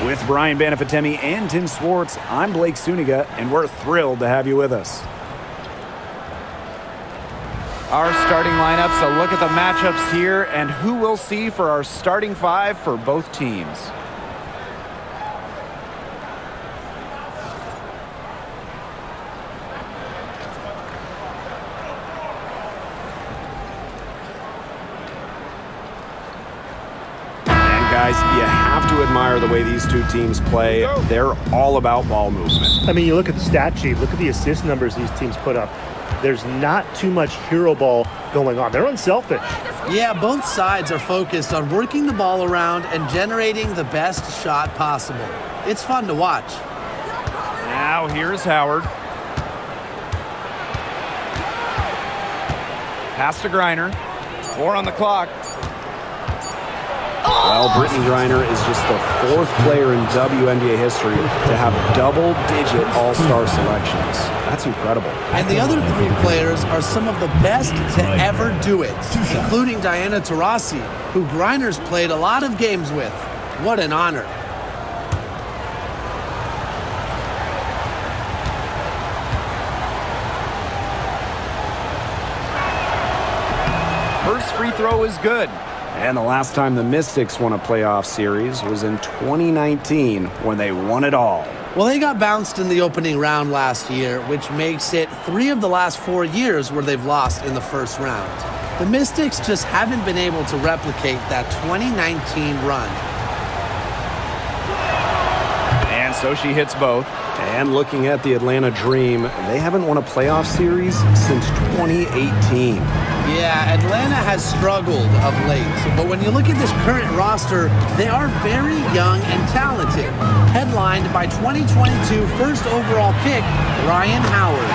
With Brian Banafitemi and Tim Swartz, I'm Blake Suniga, and we're thrilled to have you with us. Our starting lineups, a look at the matchups here, and who we'll see for our starting five for both teams. Guys, you have to admire the way these two teams play. They're all about ball movement. I mean, you look at the stat sheet, look at the assist numbers these teams put up. There's not too much hero ball going on. They're unselfish. Yeah, both sides are focused on working the ball around and generating the best shot possible. It's fun to watch. Now here's Howard. Pass to Griner. 4 on the clock. Well, Brittany Griner is just the 4th player in WNBA history to have double-digit all-star selections. That's incredible. And the other 3 players are some of the best to ever do it, including Diana Taurasi, who Griner's played a lot of games with. What an honor. First free throw is good. And the last time the Mystics won a playoff series was in 2019 when they won it all. Well, they got bounced in the opening round last year, which makes it 3 of the last 4 years where they've lost in the first round. The Mystics just haven't been able to replicate that 2019 run. And so she hits both. And looking at the Atlanta Dream, they haven't won a playoff series since 2018. Yeah, Atlanta has struggled of late, but when you look at this current roster, they are very young and talented. Headlined by 2022 first overall pick, Ryan Howard.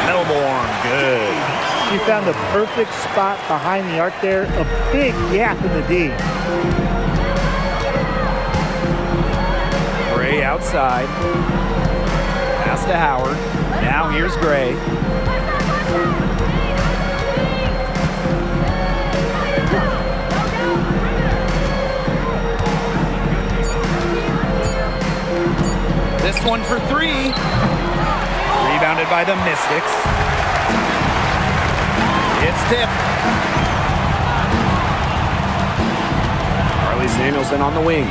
Melbourne, good. She found the perfect spot behind the arc there, a big gap in the D. Gray outside. Pass to Howard. Now here's Gray. This one for 3. Rebounded by the Mystics. It's tipped. Carly Samuelson on the wing.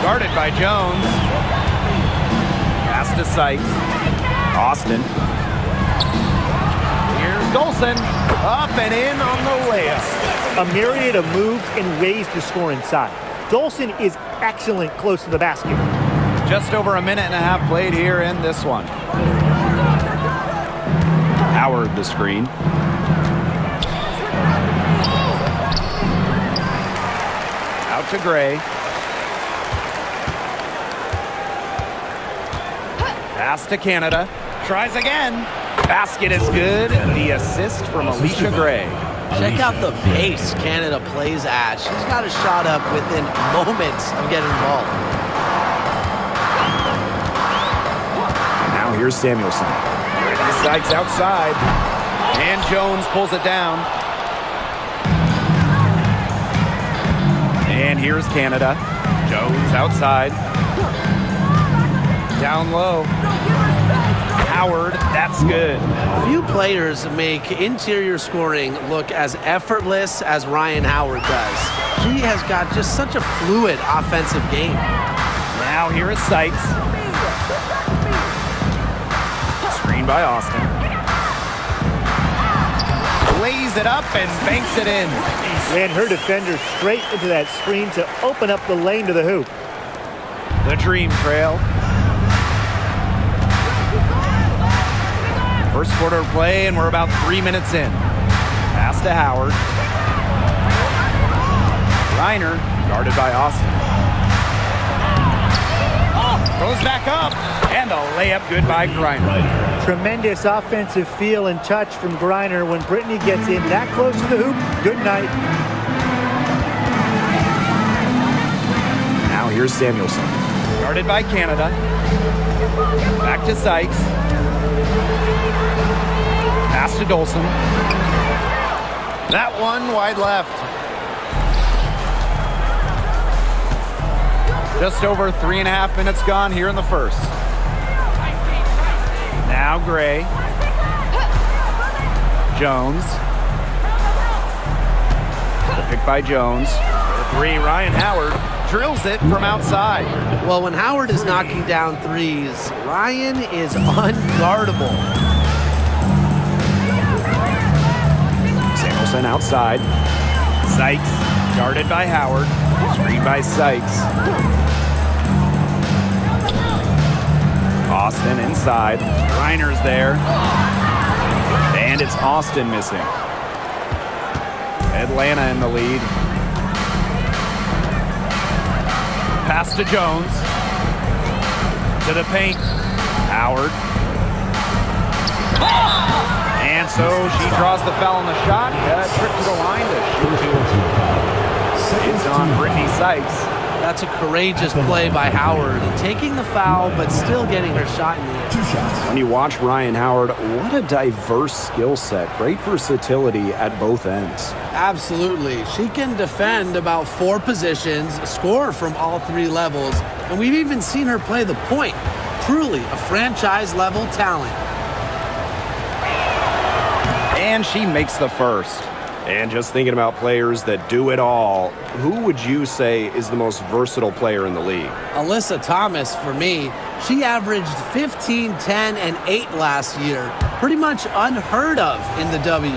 Guarded by Jones. Pass to Sykes. Austin. Here's Dolson. Up and in on the layup. A myriad of moves and ways to score inside. Dolson is excellent close to the basket. Just over a minute and a half played here in this one. Howard the screen. Out to Gray. Pass to Canada. Tries again. Basket is good. The assist from Alicia Gray. Check out the pace Canada plays at. She's got a shot up within moments of getting the ball. Now here's Samuelson. Sykes outside. And Jones pulls it down. And here's Canada. Jones outside. Down low. Howard, that's good. Few players make interior scoring look as effortless as Ryan Howard does. He has got just such a fluid offensive game. Now here is Sykes. Screen by Austin. Lays it up and banks it in. Ran her defender straight into that screen to open up the lane to the hoop. The Dream trail. First quarter of play, and we're about 3 minutes in. Pass to Howard. Griner, guarded by Austin. Goes back up, and a layup good by Griner. Tremendous offensive feel and touch from Griner when Brittany gets in that close to the hoop. Good night. Now here's Samuelson. Guarded by Canada. Back to Sykes. Pass to Dolson. That one wide left. Just over 3.5 minutes gone here in the first. Now Gray. Jones. The pick by Jones. For 3, Ryan Howard drills it from outside. Well, when Howard is knocking down threes, Ryan is unguardable. Samuelson outside. Sykes guarded by Howard. Screen by Sykes. Austin inside. Reiner's there. And it's Austin missing. Atlanta in the lead. Pass to Jones. To the paint. Howard. And so she draws the foul on the shot. Trip to the line to shoot. It's on Brittany Sykes. That's a courageous play by Howard, taking the foul but still getting her shot in the end. When you watch Ryan Howard, what a diverse skill set. Great versatility at both ends. Absolutely. She can defend about 4 positions, score from all 3 levels, and we've even seen her play the point. Truly a franchise-level talent. And she makes the first. And just thinking about players that do it all, who would you say is the most versatile player in the league? Alyssa Thomas, for me, she averaged 15, 10, and 8 last year. Pretty much unheard of in the W.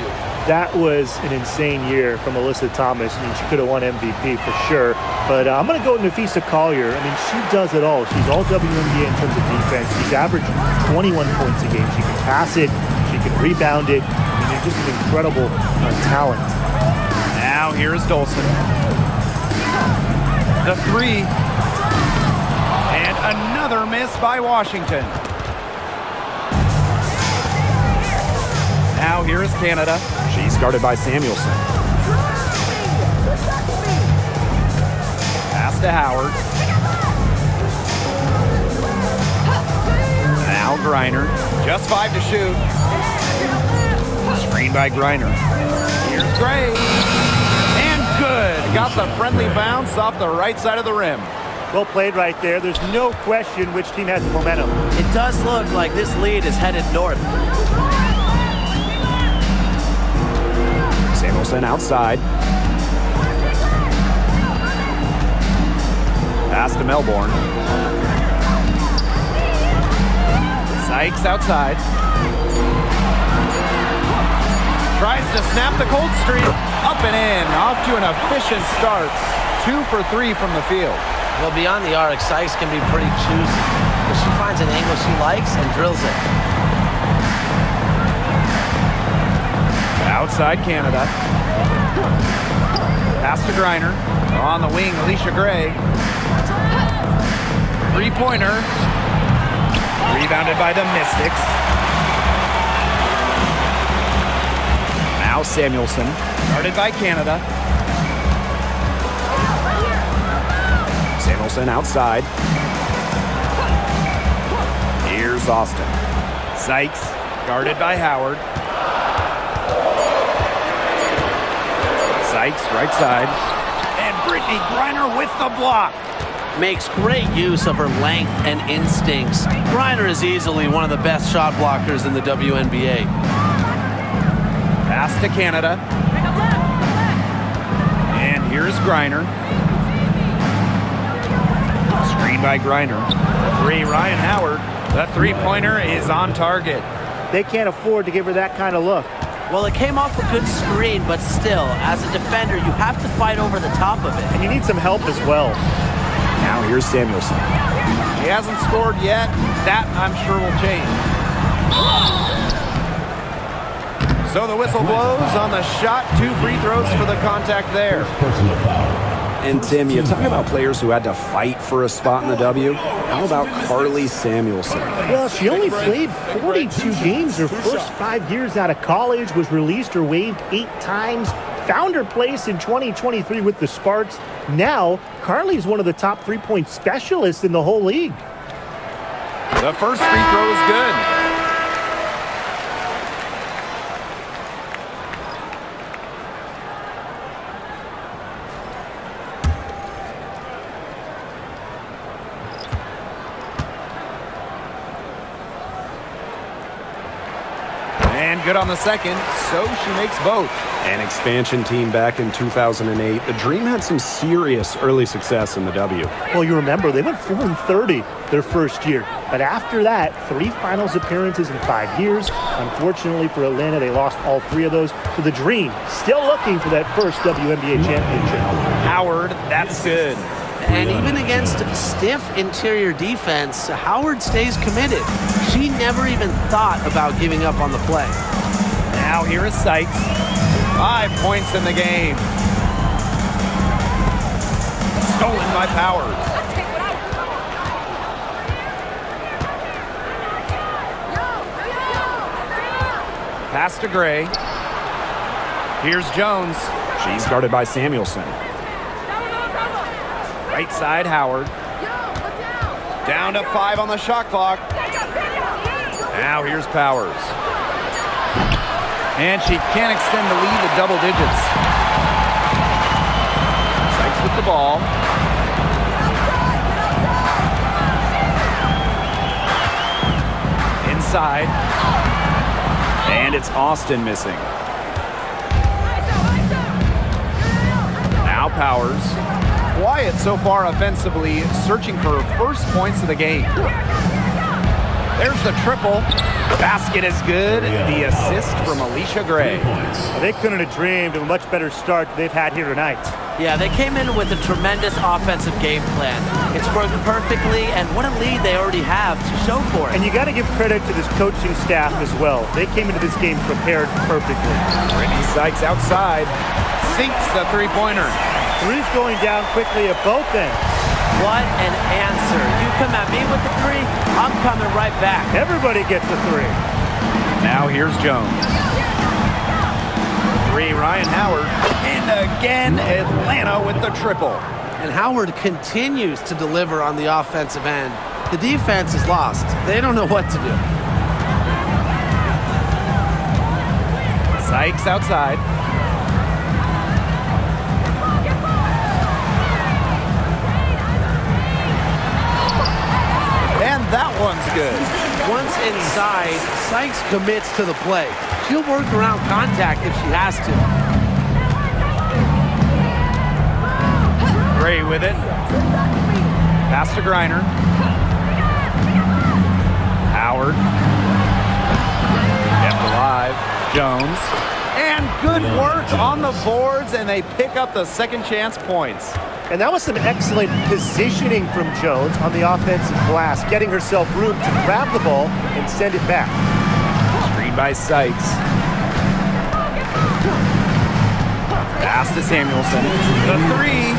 That was an insane year from Alyssa Thomas. I mean, she could have won MVP for sure. But I'm going to go with Nafisa Collier. I mean, she does it all. She's all WNBA in terms of defense. She's averaged 21 points a game. She can pass it. She can rebound it. I mean, just an incredible talent. Now here's Dolson. The 3. And another miss by Washington. Now here is Canada. She's guarded by Samuelson. Pass to Howard. Now Griner. Just 5 to shoot. Screen by Griner. Here's Gray. And good. Got the friendly bounce off the right side of the rim. Well played right there. There's no question which team has the momentum. It does look like this lead is headed north. Samuelson outside. Pass to Melbourne. Sykes outside. Tries to snap the cold streak. Up and in. Off to an efficient start. 2 for 3 from the field. Well, beyond the arc, Sykes can be pretty choosy. But she finds an angle she likes and drills it. Outside Canada. Pass to Griner. On the wing, Alicia Gray. 3-pointer. Rebounded by the Mystics. Now Samuelson. Guarded by Canada. Samuelson outside. Here's Austin. Sykes, guarded by Howard. Sykes, right side. And Brittany Griner with the block. Makes great use of her length and instincts. Griner is easily one of the best shot blockers in the WNBA. Pass to Canada. And here's Griner. Screen by Griner. 3, Ryan Howard. That 3-pointer is on target. They can't afford to give her that kind of look. Well, it came off a good screen, but still, as a defender, you have to fight over the top of it. And you need some help as well. Now here's Samuelson. He hasn't scored yet. That, I'm sure, will change. So the whistle blows on the shot. 2 free throws for the contact there. And Tim, you talk about players who had to fight for a spot in the W. How about Carly Samuelson? Well, she only played 42 games her first 5 years out of college, was released or waived 8 times, found her place in 2023 with the Sparks. Now, Carly's one of the top 3-point specialists in the whole league. The first free throw is good. And good on the second, so she makes both. An expansion team back in 2008. The Dream had some serious early success in the W. Well, you remember, they went 4-30 their first year. But after that, 3 finals appearances in 5 years. Unfortunately for Atlanta, they lost all 3 of those. So the Dream still looking for that first WNBA championship. Howard, that's good. And even against stiff interior defense, Howard stays committed. She never even thought about giving up on the play. Now here is Sykes. 5 points in the game. Stolen by Powers. Pass to Gray. Here's Jones. She's guarded by Samuelson. Right side, Howard. Down to 5 on the shot clock. Now here's Powers. And she can't extend the lead to double digits. Sykes with the ball. Inside. And it's Austin missing. Now Powers. Quiet so far offensively, searching for her first points of the game. There's the triple. The basket is good. The assist from Alicia Gray. They couldn't have dreamed of a much better start they've had here tonight. Yeah, they came in with a tremendous offensive game plan. It's worked perfectly, and what a lead they already have to show for it. And you got to give credit to this coaching staff as well. They came into this game prepared perfectly. Brittany Sykes outside. Sinks the three-pointer. 3's going down quickly at both ends. What an answer. You come at me with the 3, I'm coming right back. Everybody gets a 3. Now here's Jones. 3, Ryan Howard. And again, Atlanta with the triple. And Howard continues to deliver on the offensive end. The defense is lost. They don't know what to do. Sykes outside. And that one's good. Once inside, Sykes commits to the play. She'll work around contact if she has to. Gray with it. Pass to Griner. Howard. Kept alive. Jones. And good work on the boards, and they pick up the second chance points. And that was some excellent positioning from Jones on the offensive glass, getting herself room to grab the ball and send it back. Screen by Sykes. Pass to Samuelson. The 3,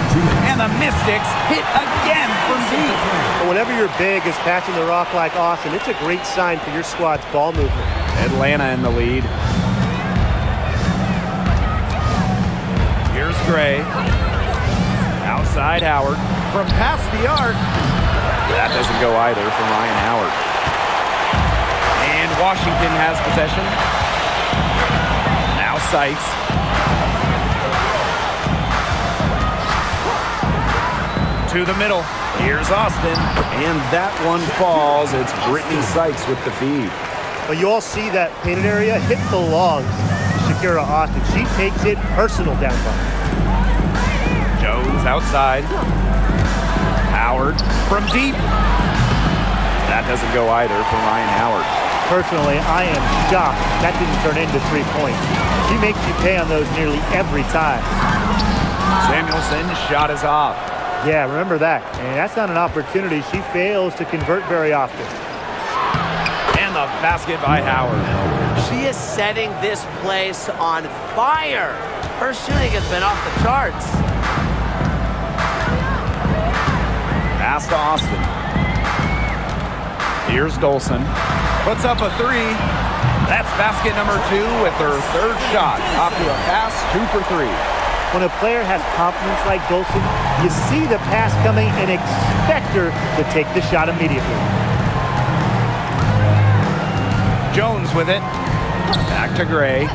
and the Mystics hit again from deep. But whenever you're big as patching the rock like Austin, it's a great sign for your squad's ball movement. Atlanta in the lead. Here's Gray. Outside Howard. From past the arc. That doesn't go either from Ryan Howard. And Washington has possession. Now Sykes. To the middle. Here's Austin. And that one falls. It's Brittany Sykes with the feed. But you all see that painted area. It belongs to Shakira Austin. She takes it personal down by. Jones outside. Howard from deep. That doesn't go either from Ryan Howard. Personally, I am shocked that didn't turn into 3 points. She makes you pay on those nearly every time. Samuelson's shot is off. Yeah, remember that. And that's not an opportunity she fails to convert very often. And the basket by Howard. She is setting this place on fire. Her shooting has been off the charts. Pass to Austin. Here's Dolson. Puts up a 3. That's basket number 2 with her 3rd shot. Off to a fast 2 for 3. When a player has confidence like Dolson, you see the pass coming and expect her to take the shot immediately. Jones with it. Back to Gray.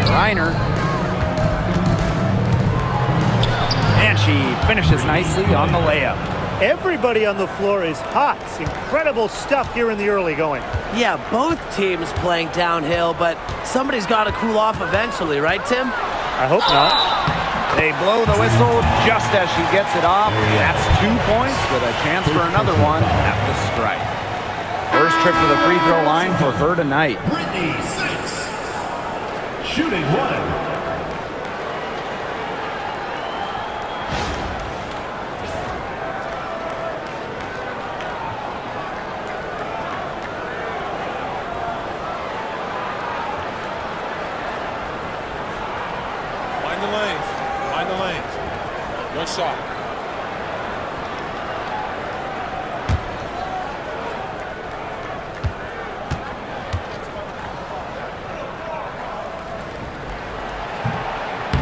Griner. And she finishes nicely on the layup. Everybody on the floor is hot. It's incredible stuff here in the early going. Yeah, both teams playing downhill, but somebody's got to cool off eventually, right, Tim? I hope not. They blow the whistle just as she gets it off. That's 2 points with a chance for another one at the strike. First trip to the free throw line for her tonight. Brittany, 6. Shooting 1. Good shot.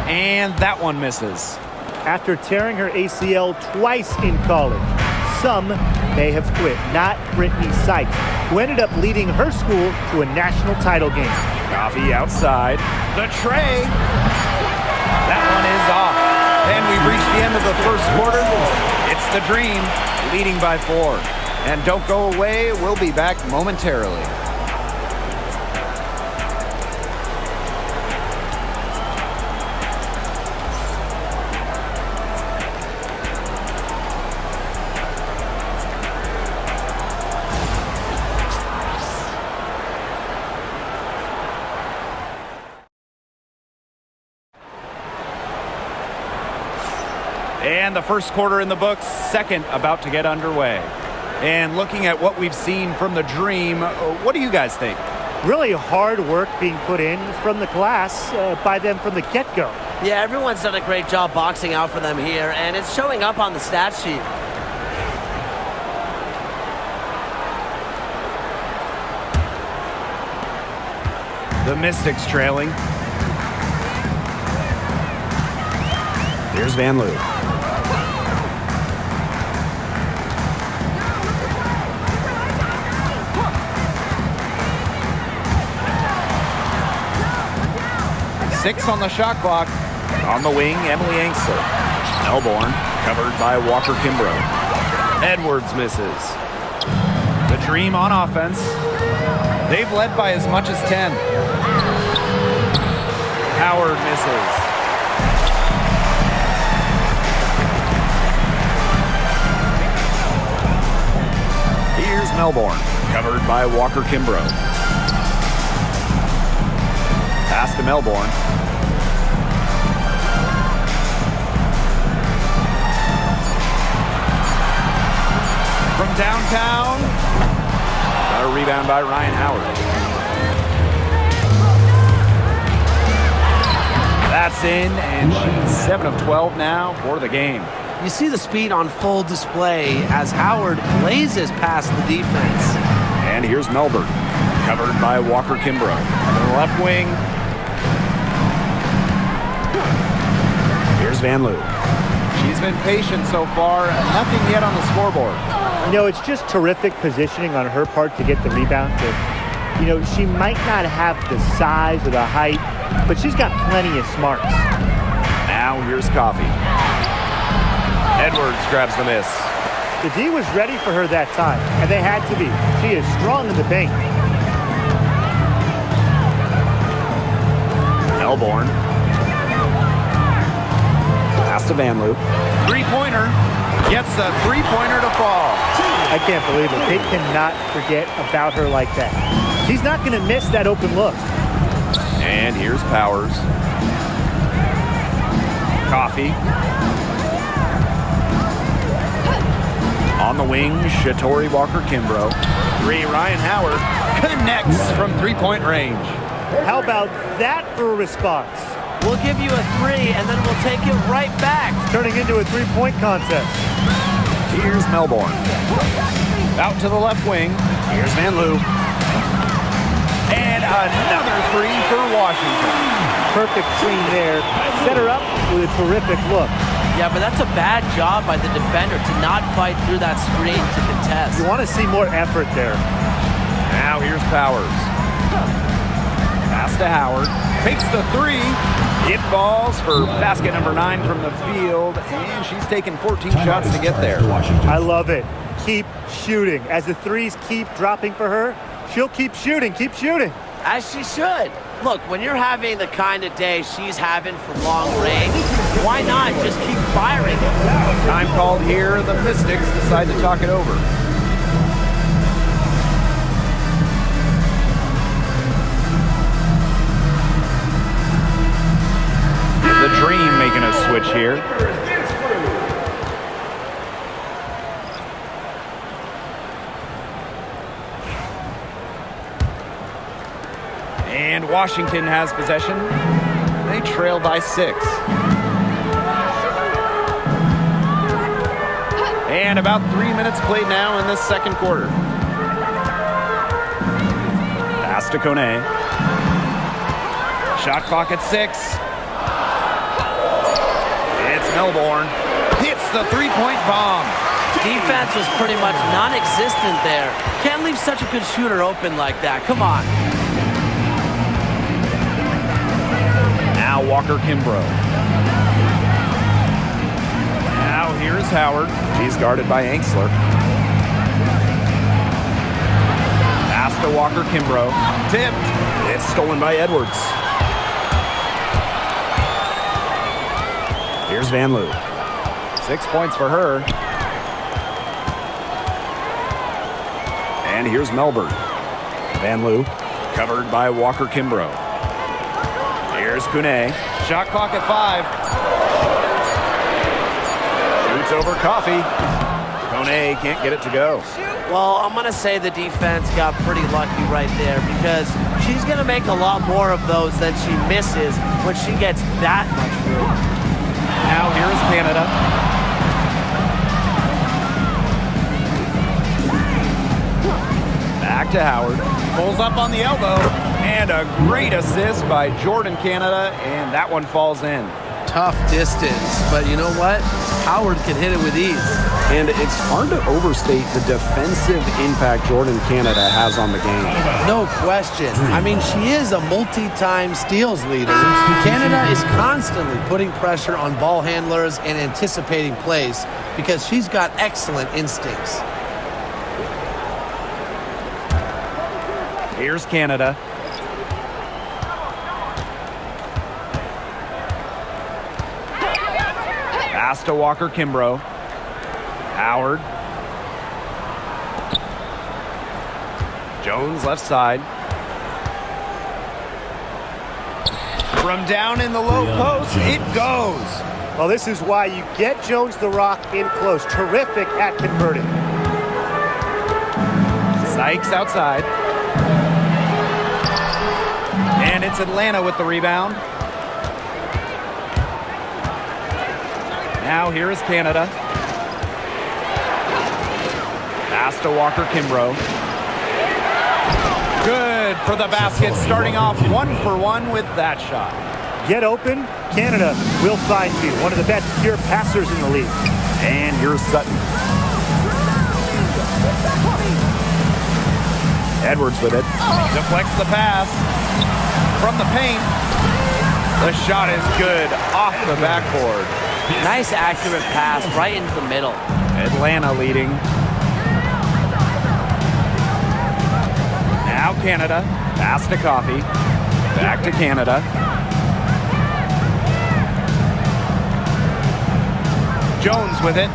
And that one misses. After tearing her ACL twice in college, some may have quit. Not Brittany Sykes, who ended up leading her school to a national title game. Coffee outside. The tray. That one is off. And we've reached the end of the first quarter. It's the Dream leading by 4. And don't go away. We'll be back momentarily. And the first quarter in the books, second about to get underway. And looking at what we've seen from the Dream, what do you guys think? Really hard work being put in from the glass by them from the get-go. Yeah, everyone's done a great job boxing out for them here, and it's showing up on the stat sheet. The Mystics trailing. Here's Van Loo. Six on the shot clock. On the wing, Emily Angster. Melbourne, covered by Walker Kimbrough. Edwards misses. The Dream on offense. They've led by as much as 10. Howard misses. Here's Melbourne, covered by Walker Kimbrough. Pass to Melbourne. From downtown. Got a rebound by Ryan Howard. That's in, and she's 7 of 12 now for the game. You see the speed on full display as Howard blazes past the defense. And here's Melbourne, covered by Walker Kimbrough. On the left wing. Here's Van Loo. She's been patient so far. Nothing yet on the scoreboard. You know, it's just terrific positioning on her part to get the rebound. You know, she might not have the size or the height, but she's got plenty of smarts. Now here's Coffee. Edwards grabs the miss. The D was ready for her that time, and they had to be. She is strong in the paint. Melbourne. Pass to Van Loo. Three-pointer. Gets a three-pointer to fall. I can't believe it. They cannot forget about her like that. She's not going to miss that open look. And here's Powers. Coffee. On the wing, Shatori Walker Kimbrough. Three, Ryan Howard connects from three-point range. How about that for a response? We'll give you a 3, and then we'll take it right back. Turning into a three-point contest. Here's Melbourne. Out to the left wing. Here's Van Loo. And another three for Washington. Perfect screen there. Set her up with a terrific look. Yeah, but that's a bad job by the defender to not fight through that screen to contest. You want to see more effort there. Now here's Powers. Pass to Howard. Takes the three. It falls for basket number 9 from the field, and she's taken 14 shots to get there. I love it. Keep shooting. As the threes keep dropping for her, she'll keep shooting, keep shooting. As she should. Look, when you're having the kind of day she's having from long range, why not just keep firing? Time called here. The Mystics decide to talk it over. The Dream making a switch here. And Washington has possession. They trail by 6. And about 3 minutes played now in this second quarter. Pass to Kone. Shot clock at 6. It's Melbourne. Hits the three-point bomb. Defense was pretty much non-existent there. Can't leave such a good shooter open like that. Come on. Now Walker Kimbrough. Now here's Howard. She's guarded by Angsler. Pass to Walker Kimbrough. Tipped. It's stolen by Edwards. Here's Van Loo. 6 points for her. And here's Melbourne. Van Loo covered by Walker Kimbrough. Here's Kune. Shot clock at 5. Shoots over Coffee. Kone can't get it to go. Well, I'm going to say the defense got pretty lucky right there because she's going to make a lot more of those than she misses when she gets that much room. Now here's Canada. Back to Howard. Pulls up on the elbow. And a great assist by Jordan Canada, and that one falls in. Tough distance, but you know what? Howard can hit it with ease. And it's hard to overstate the defensive impact Jordan Canada has on the game. No question. I mean, she is a multi-time steals leader. Canada is constantly putting pressure on ball handlers and anticipating plays because she's got excellent instincts. Here's Canada. Pass to Walker Kimbrough. Howard. Jones left side. From down in the low post, it goes. Well, this is why you get Jones the Rock in close. Terrific at converting. Sykes outside. And it's Atlanta with the rebound. Now here is Canada. Pass to Walker Kimbrough. Good for the basket, starting off 1-for-1 with that shot. Get open, Canada will find you. One of the best pure passers in the league. And here's Sutton. Edwards with it. Deflects the pass from the paint. The shot is good off the backboard. Nice accurate pass right into the middle. Atlanta leading. Now Canada. Pass to Coffee. Back to Canada. Jones with it.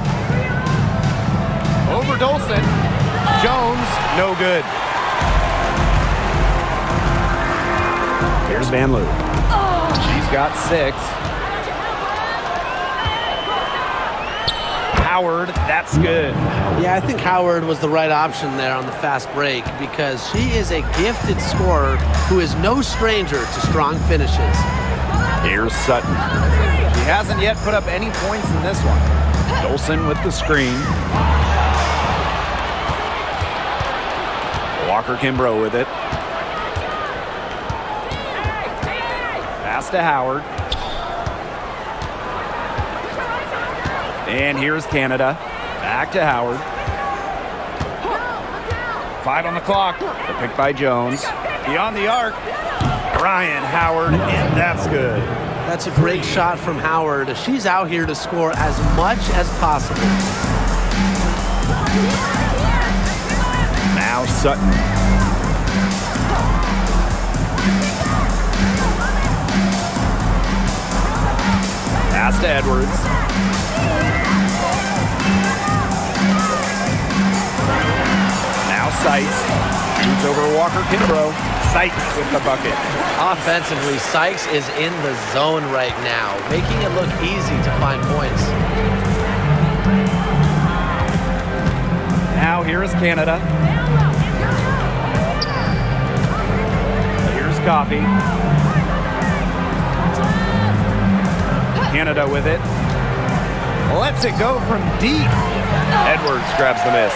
Over Dolson. Jones, no good. Here's Van Loo. She's got 6. Howard, that's good. Yeah, I think Howard was the right option there on the fast break because she is a gifted scorer who is no stranger to strong finishes. Here's Sutton. He hasn't yet put up any points in this one. Dolson with the screen. Walker Kimbrough with it. Pass to Howard. And here's Canada. Back to Howard. 5 on the clock. The pick by Jones. Beyond the arc. Ryan Howard, and that's good. That's a great shot from Howard. She's out here to score as much as possible. Now Sutton. Pass to Edwards. Now Sykes. Shoots over Walker Kimbrough. Sykes with the bucket. Offensively, Sykes is in the zone right now, making it look easy to find points. Now here is Canada. Here's Coffee. Canada with it. Lets it go from deep. Edwards grabs the miss.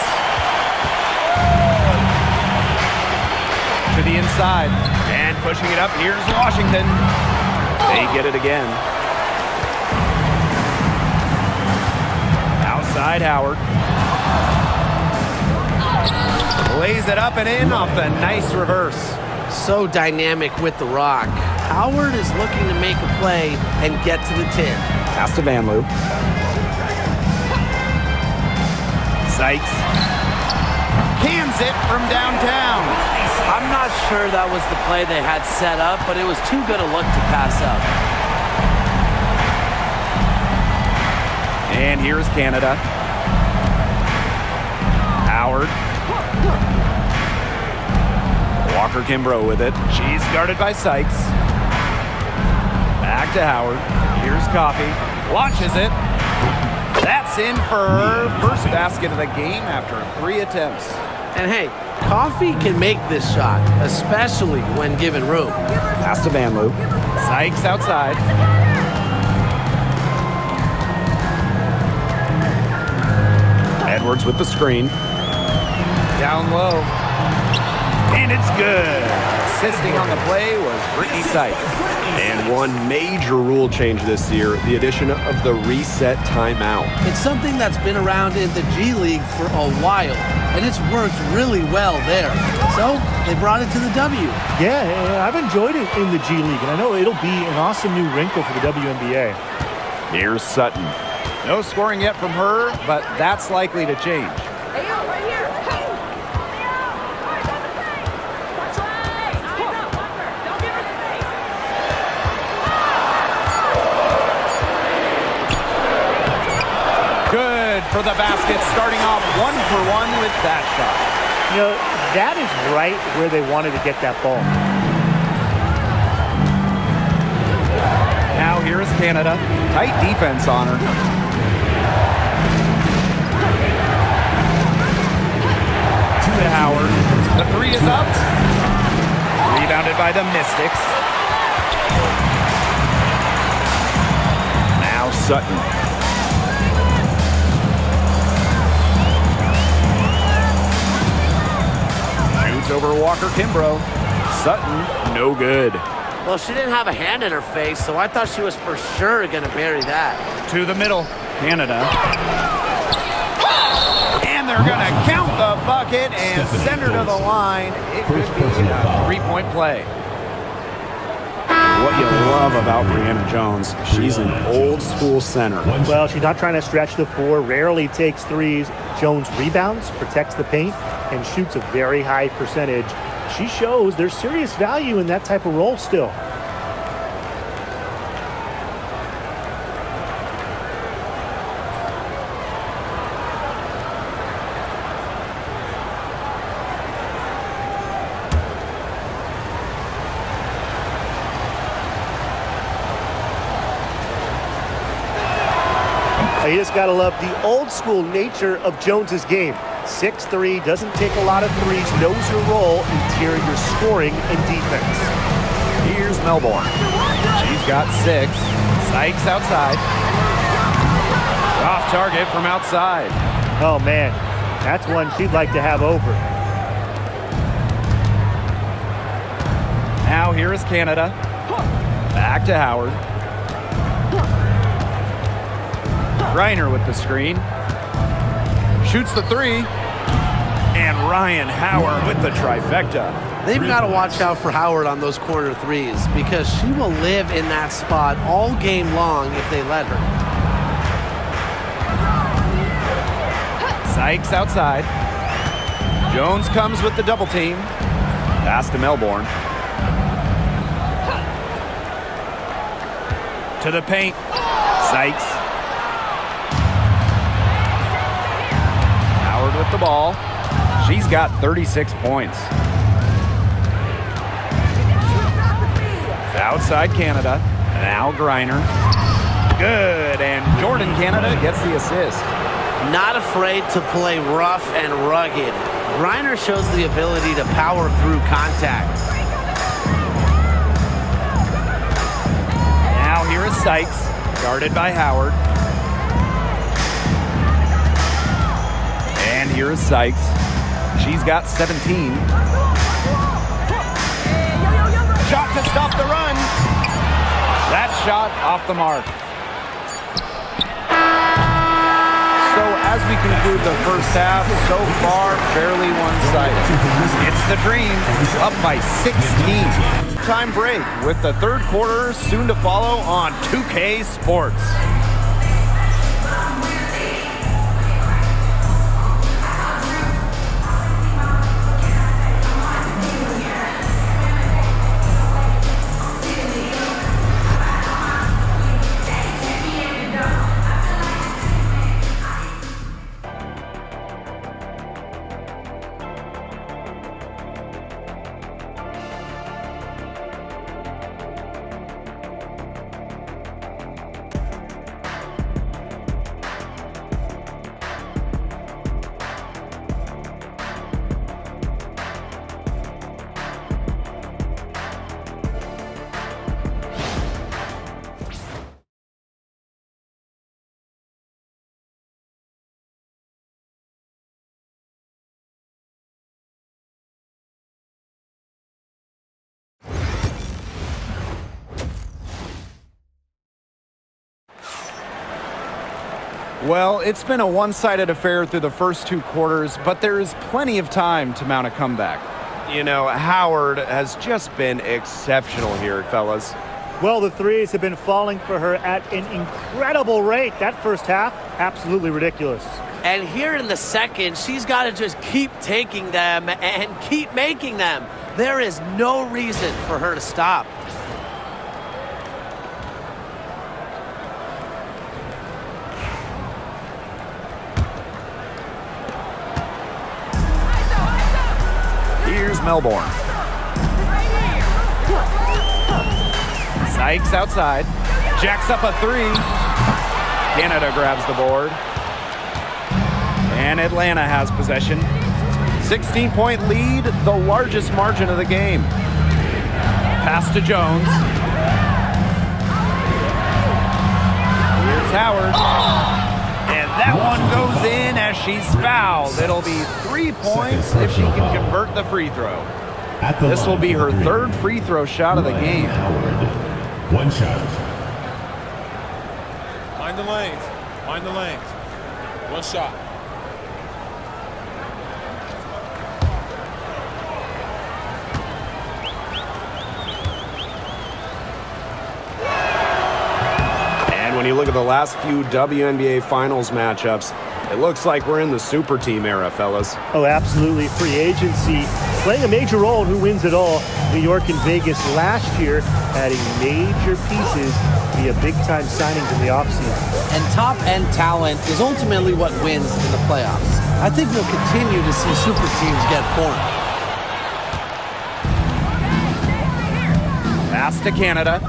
To the inside. And pushing it up, here's Washington. They get it again. Outside Howard. Lays it up and in off the nice reverse. So dynamic with the rock. Howard is looking to make a play and get to the 10. Pass to Van Loo. Sykes. Cans it from downtown. I'm not sure that was the play they had set up, but it was too good a look to pass up. And here's Canada. Howard. Walker Kimbrough with it. She's guarded by Sykes. Back to Howard. Here's Coffee. Launches it. That's in for her first basket of the game after 3 attempts. And hey, Coffee can make this shot, especially when given room. Pass to Van Loo. Sykes outside. Edwards with the screen. Down low. And it's good. Assisting on the play was Brittany Sykes. And one major rule change this year, the addition of the reset timeout. It's something that's been around in the G League for a while, and it's worked really well there. So they brought it to the W. Yeah, I've enjoyed it in the G League, and I know it'll be an awesome new wrinkle for the WNBA. Here's Sutton. No scoring yet from her, but that's likely to change. For the basket, starting off 1 for 1 with that shot. You know, that is right where they wanted to get that ball. Now here is Canada. Tight defense on her. To Howard. The 3 is up. Rebounded by the Mystics. Now Sutton. Over Walker Kimbrough. Sutton, no good. Well, she didn't have a hand in her face, so I thought she was for sure going to bury that. To the middle, Canada. And they're going to count the bucket and send her to the line. It could be a 3-point play. What you love about Brianna Jones, she's an old school center. Well, she's not trying to stretch the 4, rarely takes threes. Jones rebounds, protects the paint, and shoots a very high percentage. She shows there's serious value in that type of role still. You just got to love the old school nature of Jones's game. 6'3", doesn't take a lot of threes, knows her role, interior scoring and defense. Here's Melbourne. She's got 6. Sykes outside. Off target from outside. Oh, man, that's one she'd like to have over. Now here is Canada. Back to Howard. Reiner with the screen. Shoots the 3. And Ryan Howard with the trifecta. They've got to watch out for Howard on those corner threes because she will live in that spot all game long if they let her. Sykes outside. Jones comes with the double team. Pass to Melbourne. To the paint. Sykes. Howard with the ball. She's got 36 points. Outside Canada. Now Griner. Good. And Jordan Canada gets the assist. Not afraid to play rough and rugged. Griner shows the ability to power through contact. Now here is Sykes, guarded by Howard. And here is Sykes. She's got 17. Shot to stop the run. That shot off the mark. So as we conclude the first half, so far fairly one-sided. It's the Dream up by 16. Time break with the third quarter soon to follow on 2K Sports. Well, it's been a one-sided affair through the first two quarters, but there is plenty of time to mount a comeback. You know, Howard has just been exceptional here, fellas. Well, the threes have been falling for her at an incredible rate. That first half, absolutely ridiculous. And here in the second, she's got to just keep taking them and keep making them. There is no reason for her to stop. Here's Melbourne. Sykes outside. Jacks up a three. Canada grabs the board. And Atlanta has possession. 16-point lead, the largest margin of the game. Pass to Jones. Here's Howard. And that one goes in as she's fouled. It'll be 3 points if she can convert the free throw. This will be her third free throw shot of the game. One shot. Mind the lanes. Mind the lanes. One shot. And when you look at the last few WNBA Finals matchups, it looks like we're in the super team era, fellas. Oh, absolutely. Free agency playing a major role in who wins it all. New York and Vegas last year adding major pieces via big-time signings in the offseason. And top-end talent is ultimately what wins in the playoffs. I think we'll continue to see super teams get formed. Pass to Canada.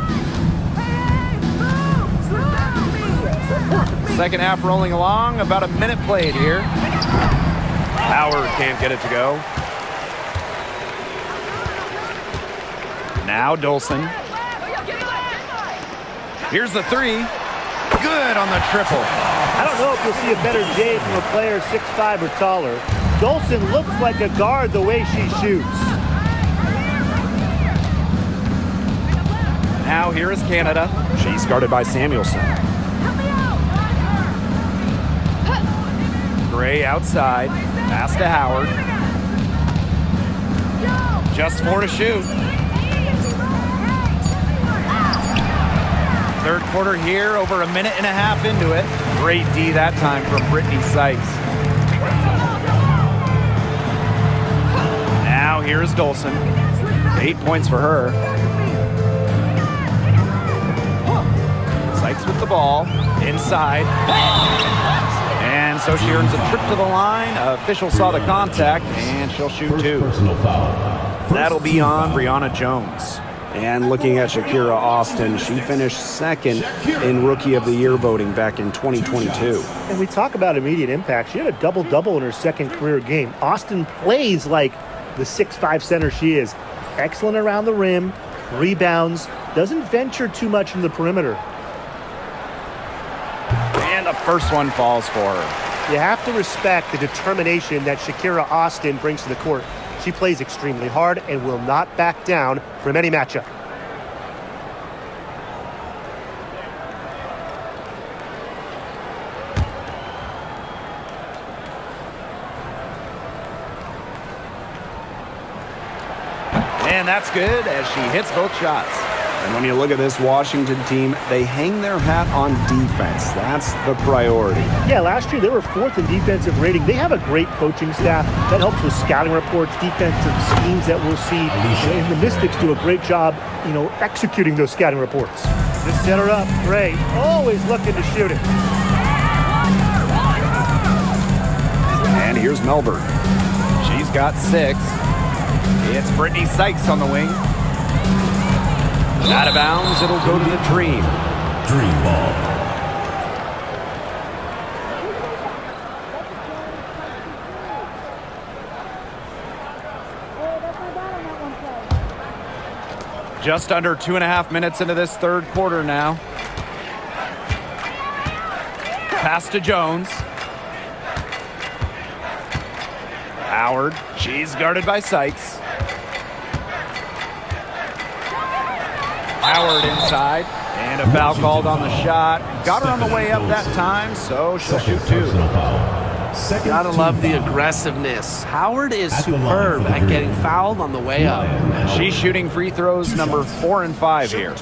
Second half rolling along, about a minute played here. Howard can't get it to go. Now Dolson. Here's the three. Good on the triple. I don't know if you'll see a better day from a player 6'5" or taller. Dolson looks like a guard the way she shoots. Now here is Canada. She's guarded by Samuelson. Gray outside. Pass to Howard. Just 4 to shoot. Third quarter here, over a minute and a half into it. Great D that time from Brittany Sykes. Now here's Dolson. 8 points for her. Sykes with the ball, inside. And so she earns a trip to the line. Official saw the contact, and she'll shoot 2. Personal foul. That'll be on Brianna Jones. And looking at Shakira Austin, she finished second in Rookie of the Year voting back in 2022. And we talk about immediate impact. She had a double-double in her second career game. Austin plays like the 6'5" center she is. Excellent around the rim, rebounds, doesn't venture too much in the perimeter. And the first one falls for her. You have to respect the determination that Shakira Austin brings to the court. She plays extremely hard and will not back down from any matchup. And that's good as she hits both shots. And when you look at this Washington team, they hang their hat on defense. That's the priority. Yeah, last year they were 4th in defensive rating. They have a great coaching staff that helps with scouting reports, defensive schemes that we'll see. And the Mystics do a great job, executing those scouting reports. Just set her up. Gray, always looking to shoot it. And here's Melbourne. She's got 6. It's Brittany Sykes on the wing. Out of bounds, it'll go to the Dream. Dream ball. Just under 2.5 minutes into this third quarter now. Pass to Jones. Howard, she's guarded by Sykes. Howard inside, and a foul called on the shot. Got her on the way up that time, so she'll shoot 2. Gotta love the aggressiveness. Howard is superb at getting fouled on the way up. She's shooting free throws number 4 and 5 here.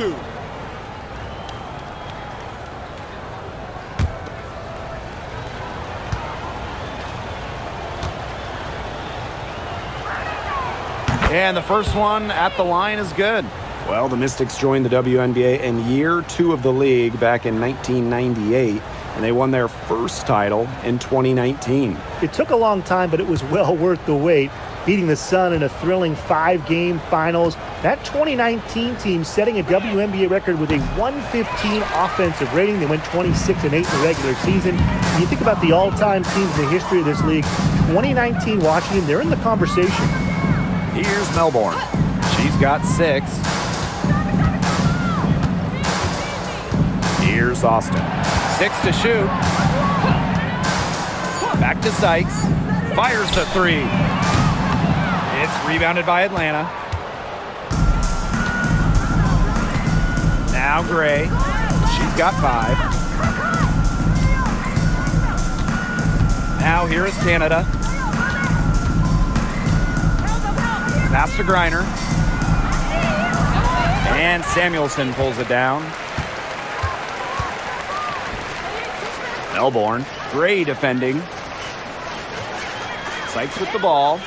And the first one at the line is good. Well, the Mystics joined the WNBA in year 2 of the league back in 1998, and they won their first title in 2019. It took a long time, but it was well worth the wait, beating the Sun in a thrilling 5-game finals. That 2019 team setting a WNBA record with a 115 offensive rating. They went 26-8 in the regular season. When you think about the all-time teams in the history of this league, 2019 Washington, they're in the conversation. Here's Melbourne. She's got 6. Here's Austin. 6 to shoot. Back to Sykes. Fires the 3. It's rebounded by Atlanta. Now Gray. She's got 5. Now here is Canada. Pass to Griner. And Samuelson pulls it down. Melbourne, Gray defending. Sykes with the ball.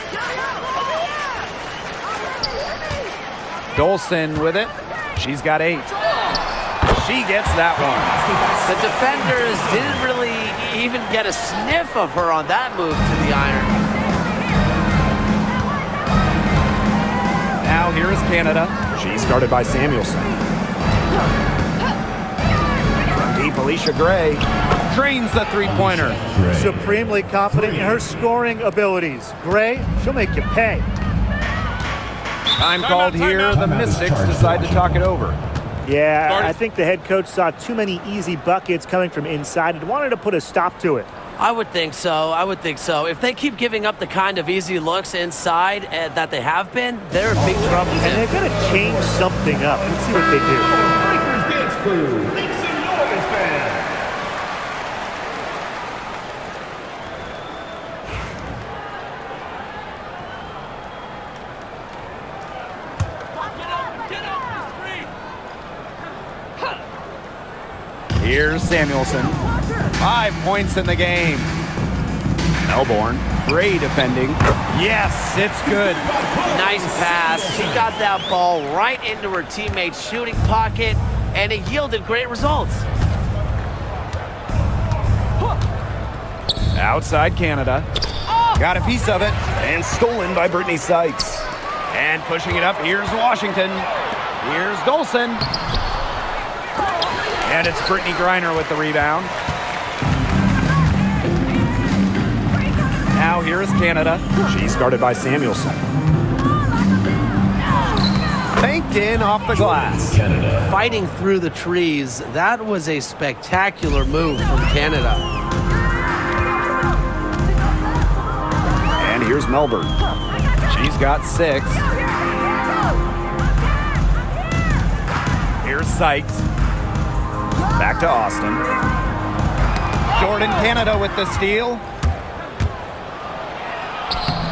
Dolson with it. She's got 8. She gets that one. The defenders didn't really even get a sniff of her on that move to the iron. Now here is Canada. She's guarded by Samuelson. From deep, Alicia Gray drains the 3-pointer. Supremely confident in her scoring abilities. Gray, she'll make you pay. Time called here. The Mystics decide to talk it over. Yeah, I think the head coach saw too many easy buckets coming from inside and wanted to put a stop to it. I would think so. If they keep giving up the kind of easy looks inside that they have been, they're in big trouble. And they're going to change something up. Let's see what they do. Lakers dance crew. Lynx and Northern fans. Here's Samuelson. 5 points in the game. Melbourne, great defending. Yes, it's good. Nice pass. She got that ball right into her teammate's shooting pocket, and it yielded great results. Outside Canada. Got a piece of it. And stolen by Brittany Sykes. And pushing it up, here's Washington. Here's Dolson. And it's Brittany Griner with the rebound. Now here is Canada. She's guarded by Samuelson. Banked in off the glass. Fighting through the trees, that was a spectacular move from Canada. And here's Melbourne. She's got 6. Here's Sykes. Back to Austin. Jordan Canada with the steal.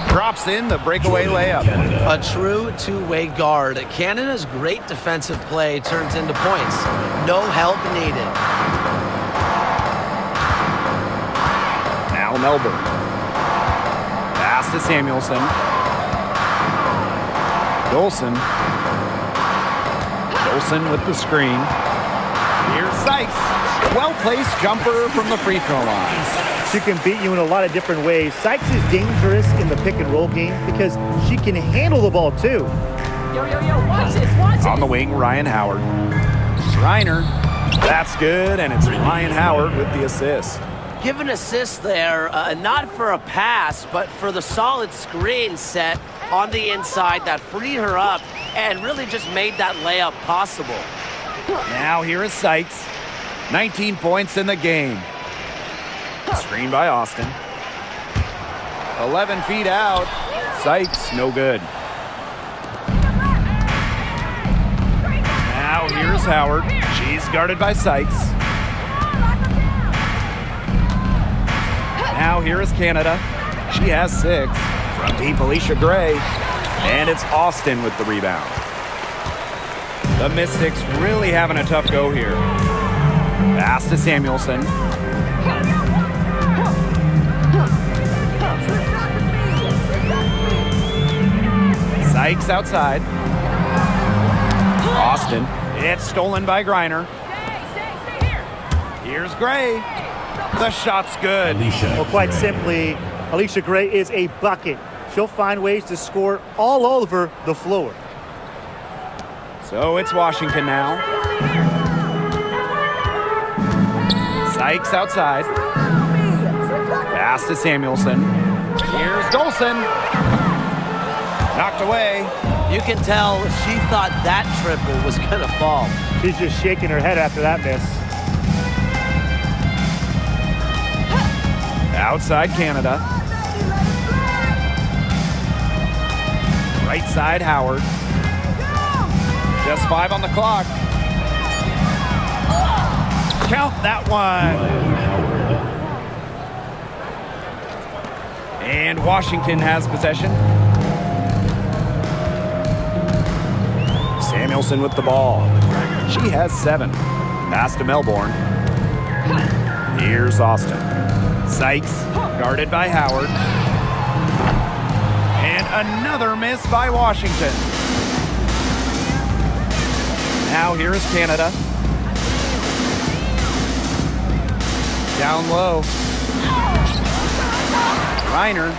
Drops in the breakaway layup. A true two-way guard. Canada's great defensive play turns into points. No help needed. Now Melbourne. Pass to Samuelson. Dolson. Dolson with the screen. Here's Sykes. Well-placed jumper from the free throw line. She can beat you in a lot of different ways. Sykes is dangerous in the pick-and-roll game because she can handle the ball, too. Watch this. On the wing, Ryan Howard. Reiner. That's good, and it's Ryan Howard with the assist. Give an assist there, not for a pass, but for the solid screen set on the inside that freed her up and really just made that layup possible. Now here is Sykes. 19 points in the game. Screen by Austin. 11 feet out. Sykes, no good. Now here's Howard. She's guarded by Sykes. Now here is Canada. She has 6. From deep, Alicia Gray. And it's Austin with the rebound. The Mystics really having a tough go here. Pass to Samuelson. Sykes outside. Austin. It's stolen by Griner. Here's Gray. The shot's good. Well, quite simply, Alicia Gray is a bucket. She'll find ways to score all over the floor. So it's Washington now. Sykes outside. Pass to Samuelson. Here's Dolson. Knocked away. You can tell she thought that triple was going to fall. She's just shaking her head after that miss. Outside Canada. Right side Howard. Just 5 on the clock. Count that one. And Washington has possession. Samuelson with the ball. She has 7. Pass to Melbourne. Here's Austin. Sykes, guarded by Howard. And another miss by Washington. Now here is Canada. Down low. Reiner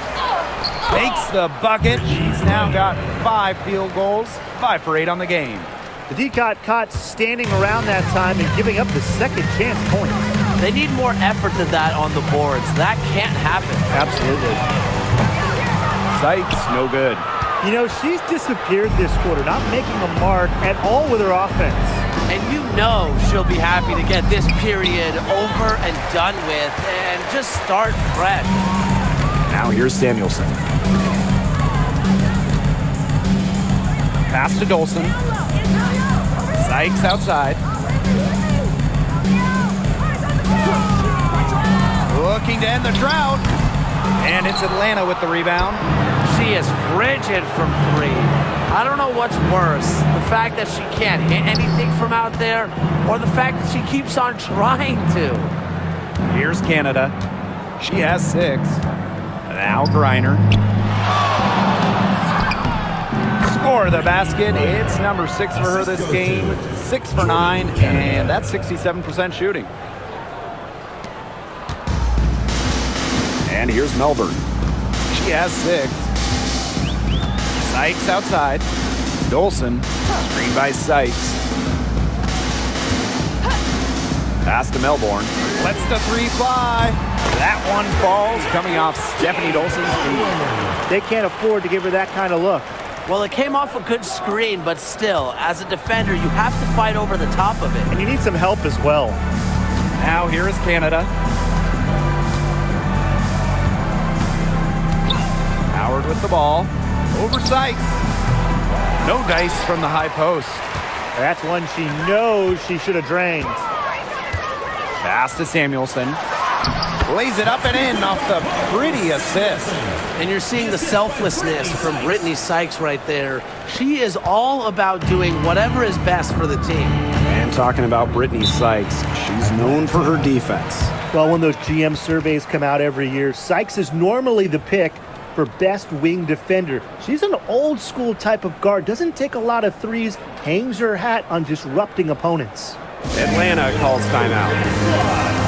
makes the bucket. She's now got 5 field goals, 5 for 8 on the game. The D-Cot caught standing around that time and giving up the second chance points. They need more effort than that on the boards. That can't happen. Absolutely. Sykes, no good. You know, she's disappeared this quarter, not making a mark at all with her offense. And you know she'll be happy to get this period over and done with and just start fresh. Now here's Samuelson. Pass to Dolson. Sykes outside. Looking to end the drought. And it's Atlanta with the rebound. She is frigid from 3. I don't know what's worse, the fact that she can't hit anything from out there, or the fact that she keeps on trying to. Here's Canada. She has 6. Now Griner. Score the basket. It's number 6 for her this game. 6 for 9, and that's 67% shooting. And here's Melbourne. She has 6. Sykes outside. Dolson, screened by Sykes. Pass to Melbourne. Lets the 3 fly. That one falls, coming off Stephanie Dolson's feet. They can't afford to give her that kind of look. Well, it came off a good screen, but still, as a defender, you have to fight over the top of it. And you need some help as well. Now here is Canada. Howard with the ball. Over Sykes. No dice from the high post. That's one she knows she should have drained. Pass to Samuelson. Lays it up and in off the pretty assist. And you're seeing the selflessness from Brittany Sykes right there. She is all about doing whatever is best for the team. And talking about Brittany Sykes, she's known for her defense. Well, when those GM surveys come out every year, Sykes is normally the pick for best wing defender. She's an old school type of guard, doesn't take a lot of threes, hangs her hat on disrupting opponents. Atlanta calls timeout.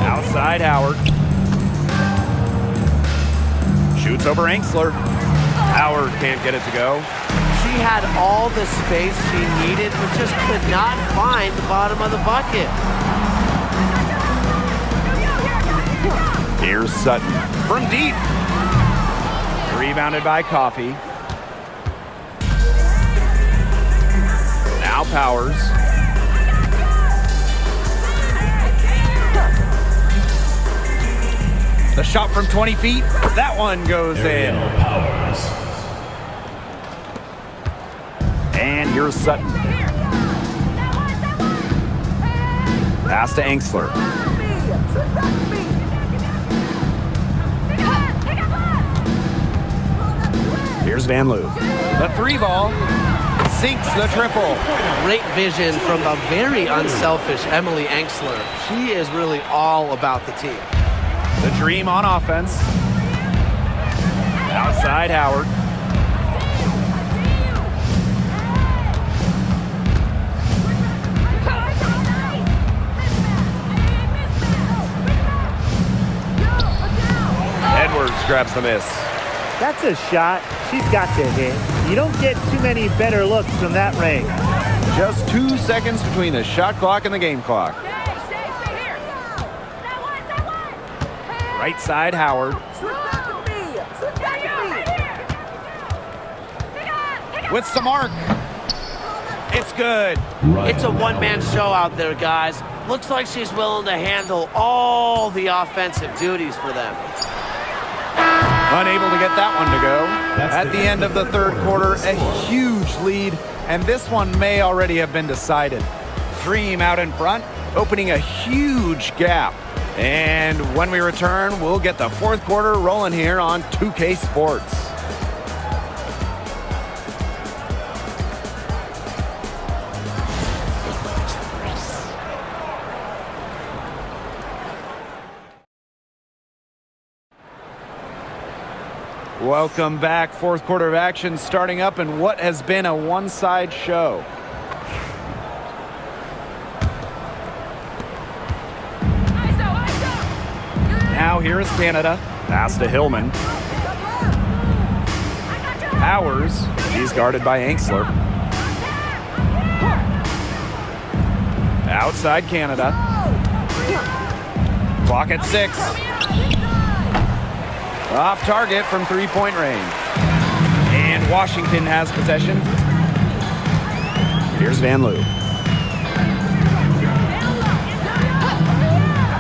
Outside Howard. Shoots over Angsler. Howard can't get it to go. She had all the space she needed, but just could not find the bottom of the bucket. Here's Sutton from deep. Rebounded by Coffey. Now Powers. The shot from 20 feet. That one goes in. And here's Sutton. Pass to Angsler. Here's Van Loo. The 3 ball sinks the triple. Great vision from a very unselfish Emily Angsler. She is really all about the team. The dream on offense. Outside Howard. Edwards grabs the miss. That's a shot she's got to hit. You don't get too many better looks from that range. Just 2 seconds between the shot clock and the game clock. Right side, Howard. With some arc. It's good. It's a one-man show out there, guys. Looks like she's willing to handle all the offensive duties for them. Unable to get that one to go. At the end of the third quarter, a huge lead, and this one may already have been decided. Dream out in front, opening a huge gap. And when we return, we'll get the fourth quarter rolling here on 2K Sports. Welcome back. Fourth quarter of action starting up in what has been a one-side show. Now here is Canada. Pass to Hillman. Powers. He's guarded by Angsler. Outside Canada. Clock at 6. Off target from three-point range. And Washington has possession. Here's Van Loo.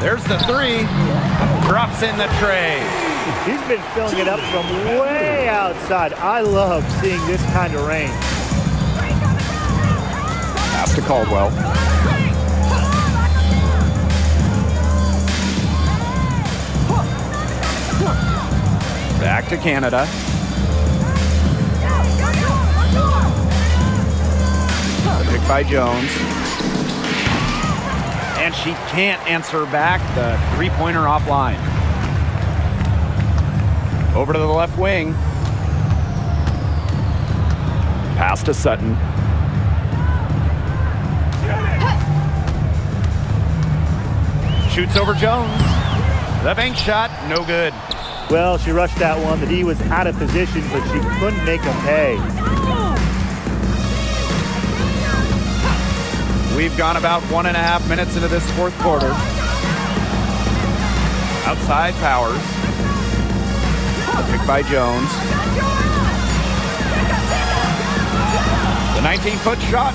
There's the three. Drops in the tray. He's been filling it up from way outside. I love seeing this kind of range. Pass to Caldwell. Back to Canada. Pick by Jones. And she can't answer back the three-pointer offline. Over to the left wing. Pass to Sutton. Shoots over Jones. The bank shot, no good. Well, she rushed that one. The D was out of position, but she couldn't make him pay. We've gone about 1.5 minutes into this fourth quarter. Outside Powers. Pick by Jones. The 19-foot shot.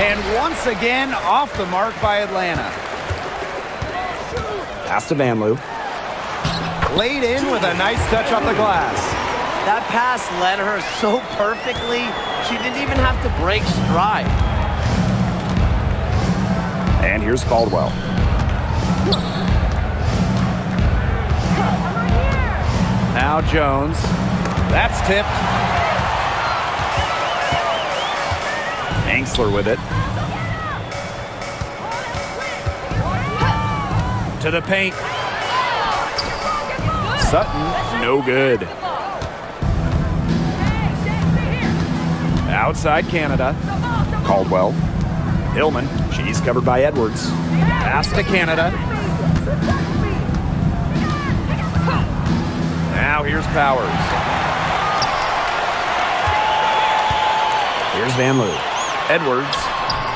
And once again, off the mark by Atlanta. Pass to Vanloo. Laid in with a nice touch off the glass. That pass led her so perfectly, she didn't even have to break stride. And here's Caldwell. Now Jones. That's tipped. Angsler with it. To the paint. Sutton, no good. Outside Canada. Caldwell. Hillman, she's covered by Edwards. Pass to Canada. Now here's Powers. Here's Vanloo. Edwards.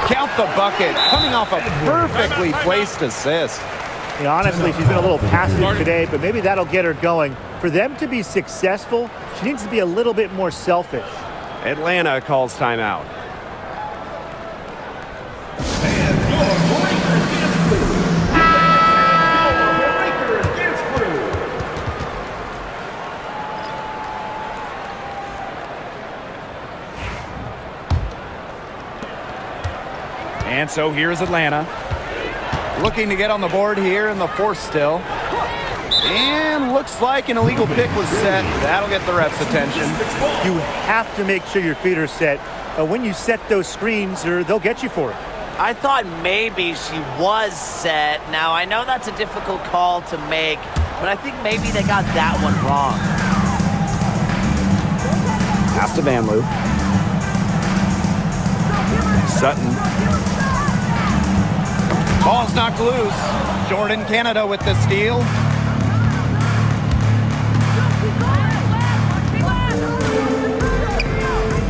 Count the bucket. Coming off a perfectly placed assist. You know, honestly, she's been a little passive today, but maybe that'll get her going. For them to be successful, she needs to be a little bit more selfish. Atlanta calls timeout. And so here's Atlanta. Looking to get on the board here in the fourth still. And looks like an illegal pick was set. That'll get the ref's attention. You have to make sure your feet are set. When you set those screens, they'll get you for it. I thought maybe she was set. Now, I know that's a difficult call to make, but I think maybe they got that one wrong. Pass to Vanloo. Sutton. Ball's knocked loose. Jordan Canada with the steal.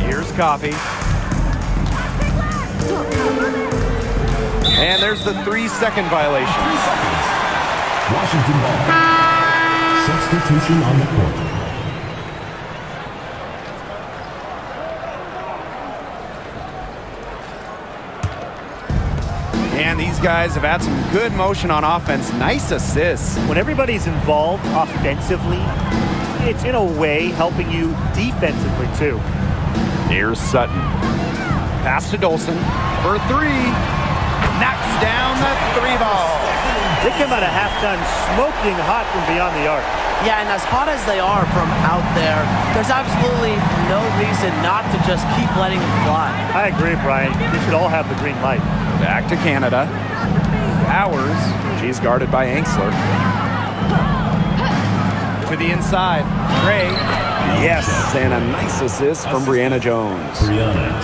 Here's Coffey. And there's the 3-second violation. 3 seconds. Washington ball. Substitution on the court. And these guys have had some good motion on offense. Nice assists. When everybody's involved offensively, it's in a way helping you defensively too. Here's Sutton. Pass to Dolson for three. Knocks down the three ball. They come out of halftime smoking hot from beyond the arc. Yeah, and as hot as they are from out there, there's absolutely no reason not to just keep letting them fly. I agree, Brian. They should all have the green light. Back to Canada. Powers. She's guarded by Angsler. To the inside. Gray. Yes, and a nice assist from Brianna Jones.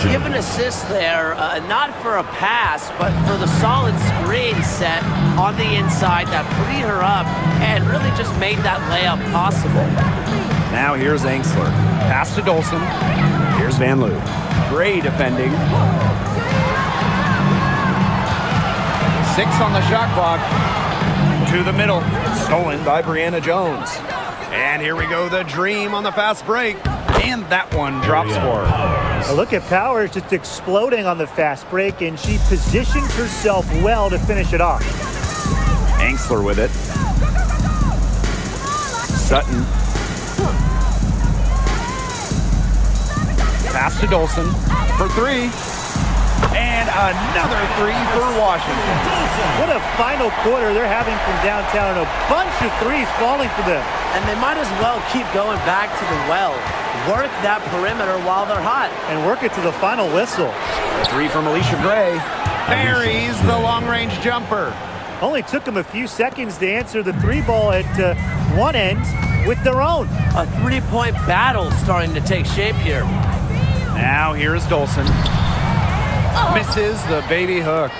Give an assist there, not for a pass, but for the solid screen set on the inside that freed her up and really just made that layup possible. Now here's Angsler. Pass to Dolson. Here's Vanloo. Gray defending. 6 on the shot clock. To the middle. Stolen by Brianna Jones. And here we go, the dream on the fast break. And that one drops for her. Now look at Powers just exploding on the fast break, and she positioned herself well to finish it off. Draxler with it. Sutton. Pass to Dolson for three. And another three for Washington. What a final quarter they're having from downtown. A bunch of threes falling for them. And they might as well keep going back to the well. Work that perimeter while they're hot. And work it to the final whistle. Three from Alicia Gray. Buries the long-range jumper. Only took them a few seconds to answer the three ball at one end with their own. A three-point battle starting to take shape here. Now here's Dolson. Misses the baby hook.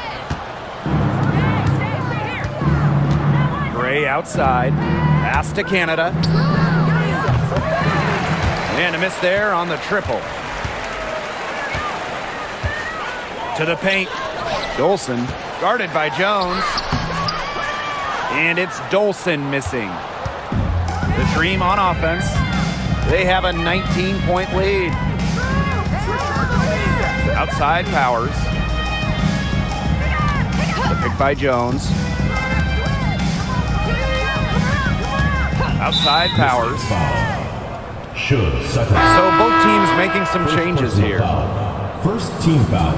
Gray outside. Pass to Canada. And a miss there on the triple. To the paint. Dolson guarded by Jones. And it's Dolson missing. The Dream on offense. They have a 19-point lead. Outside Powers. The pick by Jones. Outside Powers. So both teams making some changes here. First team foul.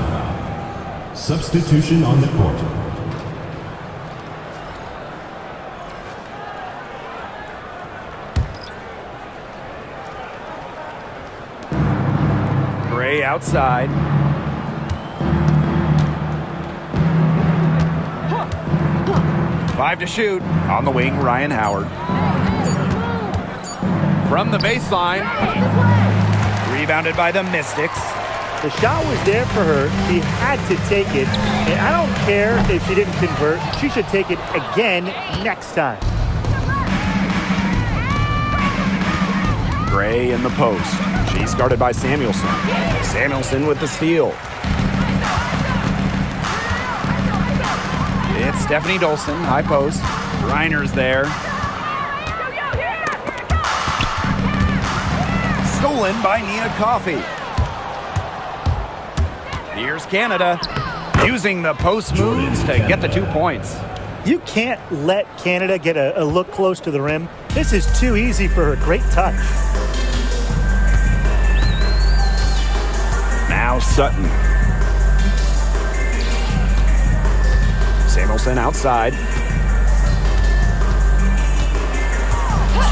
Substitution on the court. Gray outside. Five to shoot. On the wing, Ryan Howard. From the baseline. Rebounded by the Mystics. The shot was there for her. She had to take it. And I don't care if she didn't convert. She should take it again next time. Gray in the post. She's guarded by Samuelson. Samuelson with the steal. It's Stephanie Dolson, high post. Reiner's there. Stolen by Nia Coffey. Here's Canada, using the post moves to get the 2 points. You can't let Canada get a look close to the rim. This is too easy for her. Great touch. Now Sutton. Samuelson outside.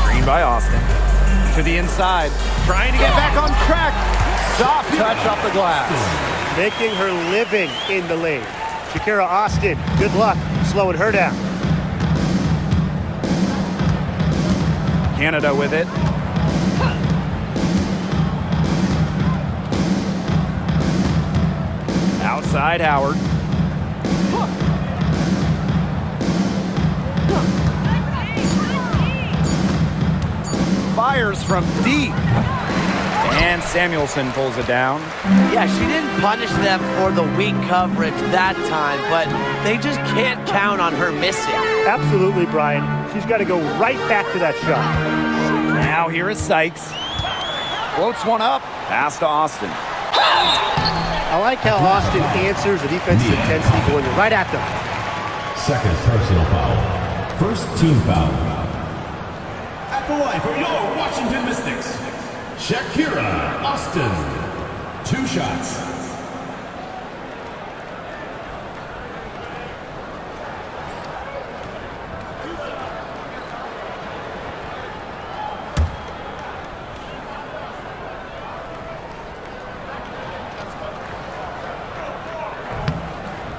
Screen by Austin. To the inside. Trying to get back on track. Soft touch off the glass. Making her living in the lane. Shakira Austin, good luck slowing her down. Canada with it. Outside Howard. Fires from deep. And Samuelson pulls it down. Yeah, she didn't punish them for the weak coverage that time, but they just can't count on her missing. Absolutely, Brian. She's got to go right back to that shot. Now here is Sykes. Floats one up. Pass to Austin. I like how Austin answers the defensive intensity going right at them. Second personal foul. First team foul. At the line for your Washington Mystics, Shakira Austin. 2 shots.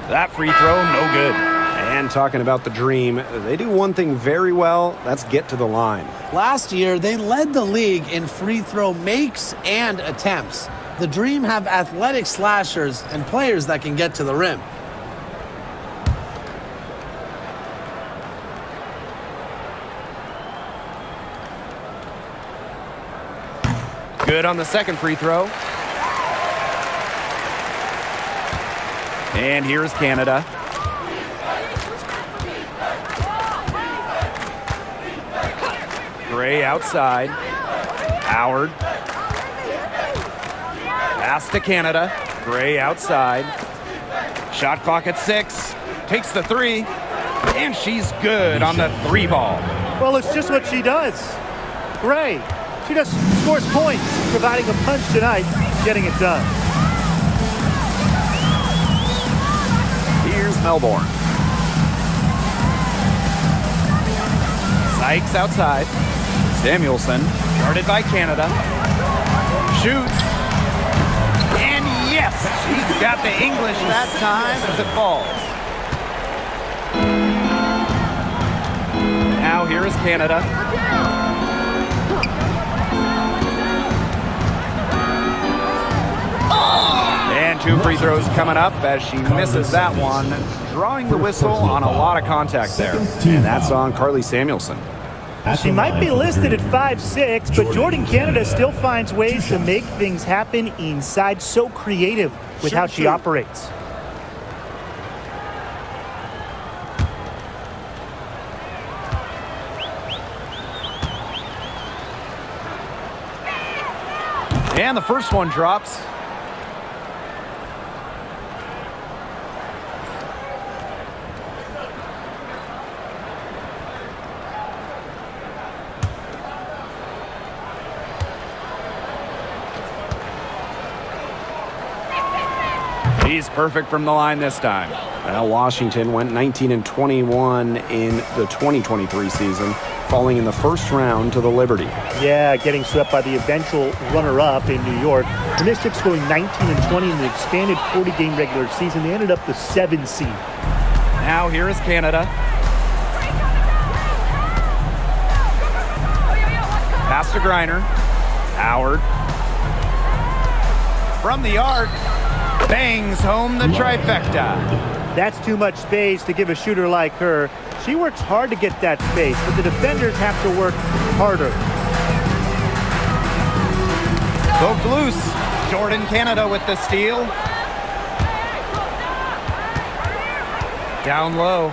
That free throw, no good. And talking about the Dream, they do one thing very well, that's get to the line. Last year, they led the league in free throw makes and attempts. The Dream have athletic slashers and players that can get to the rim. Good on the second free throw. And here's Canada. Gray outside. Howard. Pass to Canada. Gray outside. Shot clock at 6. Takes the 3. And she's good on the 3 ball. Well, it's just what she does. Great. She just scores points, providing a punch tonight, getting it done. Here's Melbourne. Sykes outside. Samuelson, guarded by Canada. Shoots. And yes, she's got the English that time as it falls. Now here is Canada. And 2 free throws coming up as she misses that one, drawing the whistle on a lot of contact there. And that's on Carly Samuelson. She might be listed at 5'6", but Jordan Canada still finds ways to make things happen inside. So creative with how she operates. And the first one drops. He's perfect from the line this time. Well, Washington went 19-21 in the 2023 season, falling in the first round to the Liberty. Yeah, getting swept by the eventual runner-up in New York. The Mystics going 19-20 in the expanded 40-game regular season. They ended up the 7th seed. Now here is Canada. Pass to Griner. Howard. From the arc. Bangs home the trifecta. That's too much space to give a shooter like her. She works hard to get that space, but the defenders have to work harder. Poked loose. Jordan Canada with the steal. Down low.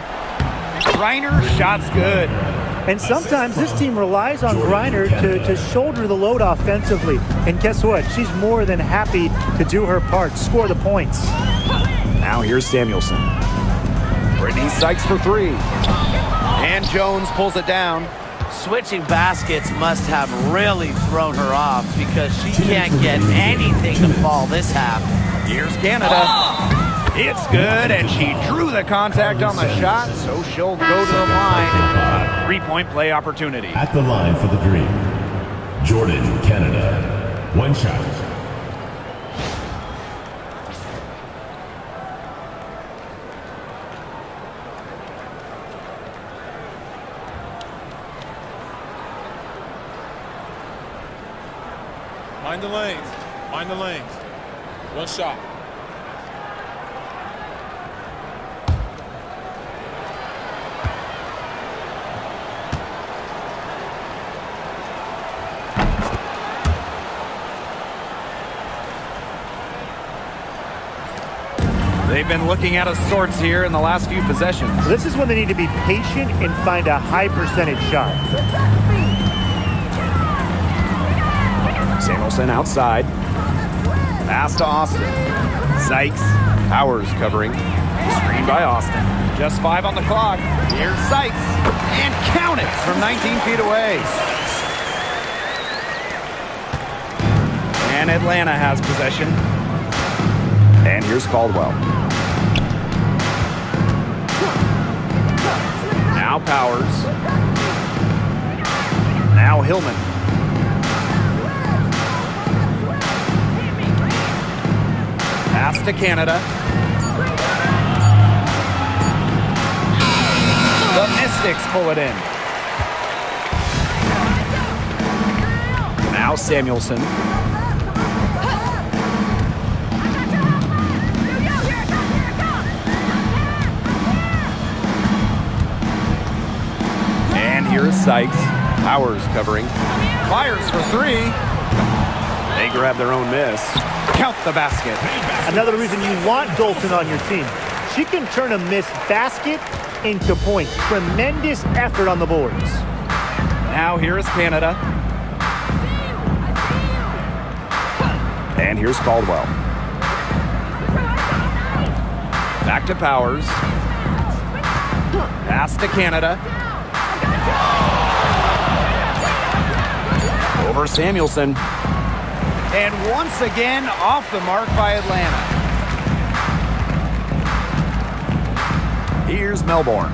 Griner, shot's good. And sometimes this team relies on Griner to shoulder the load offensively. And guess what? She's more than happy to do her part, score the points. Now here's Samuelson. Brittany Sykes for 3. And Jones pulls it down. Switching baskets must have really thrown her off because she can't get anything to fall this half. Here's Canada. It's good, and she drew the contact on the shot, so she'll go to the line. A 3-point play opportunity. At the line for the Dream, Jordan, Canada. 1 shot. Mind the lanes. Mind the lanes. 1 shot. They've been looking out of sorts here in the last few possessions. This is when they need to be patient and find a high percentage shot. Samuelson outside. Pass to Austin. Sykes. Powers covering. Screen by Austin. Just 5 on the clock. Here's Sykes. And count it from 19 feet away. And Atlanta has possession. And here's Caldwell. Now Powers. Now Hillman. Pass to Canada. The Mystics pull it in. Now Samuelson. And here is Sykes. Powers covering. Fires for 3. They grab their own miss. Count the basket. Another reason you want Dalton on your team. She can turn a missed basket into points. Tremendous effort on the boards. Now here is Canada. And here's Caldwell. Back to Powers. Pass to Canada. Over Samuelson. And once again, off the mark by Atlanta. Here's Melbourne.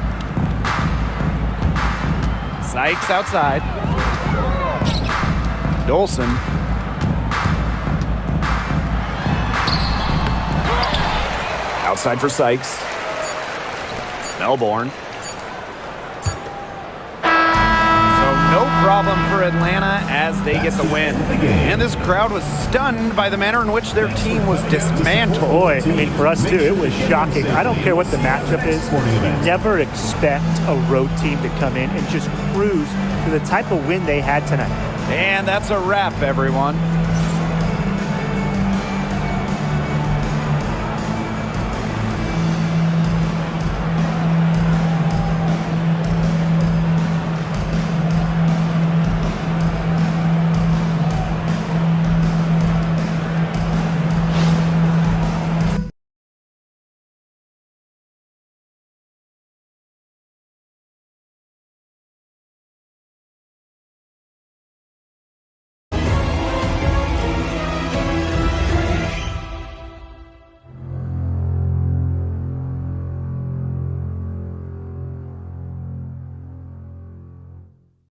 Sykes outside. Dolson. Outside for Sykes. Melbourne. No problem for Atlanta as they get the win. And this crowd was stunned by the manner in which their team was dismantled. Boy, I mean, for us too, it was shocking. I don't care what the matchup is. You never expect a road team to come in and just cruise to the type of win they had tonight. And that's a wrap, everyone.